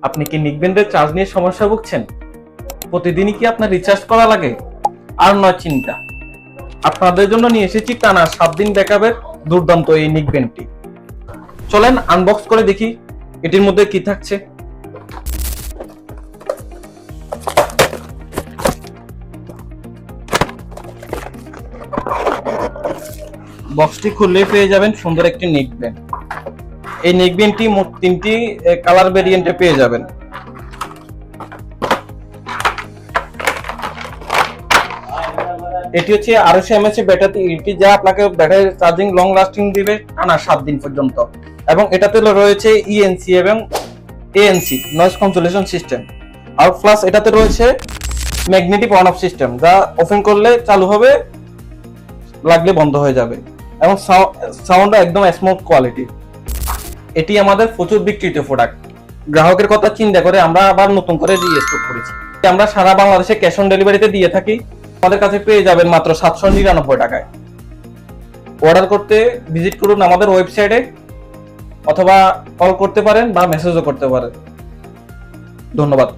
আপনি কি নিকবেন্ডের চার্জ নিয়ে সমস্যা ভুগছেন? প্রতিদিনই কি আপনার রিচার্জ করা লাগে? আর নয় চিন্তা, আপনাদের জন্য নিয়ে এসেছি টানা 7 দিন ব্যাকআপের দুর্দান্ত এই নিকবেন্ডটি। চলেন আনবক্স করে দেখি এটির মধ্যে কি থাকছে। বক্সটি খুললে পেয়ে যাবেন সুন্দর একটি নেকব্যান্ড। এই নেকব্যান্ডটি মোট 3টি কালার ভেরিয়েন্টে পেয়ে যাবেন। এটি হচ্ছে 250 mAh ব্যাটারি, এটি যা আপনাকে ব্যাটারি চার্জিং লং লাস্টিং দিবে টানা 7 দিন পর্যন্ত। এবং এটাতে রয়েছে ইএনসি এবং এএনসি নয়েজ ক্যান্সেলেশন সিস্টেম। আর প্লাস এটাতে রয়েছে ম্যাগনেটিক অন অফ সিস্টেম, যা ওপেন করলে চালু হবে, লাগলে বন্ধ হয়ে যাবে। এবং সাউন্ড একদম স্মুথ কোয়ালিটি। এটি আমাদের প্রচুর বিক্রিত প্রোডাক্ট। গ্রাহকের কথা চিন্তা করে আমরা আবার নতুন করে রিস্টক করেছি। আমরা সারা বাংলাদেশে ক্যাশ অন ডেলিভারিতে দিয়ে থাকি। আমাদের কাছে পেয়ে যাবেন মাত্র 799 টাকায়। অর্ডার করতে ভিজিট করুন আমাদের ওয়েবসাইটে, অথবা কল করতে পারেন বা মেসেজও করতে পারেন। ধন্যবাদ।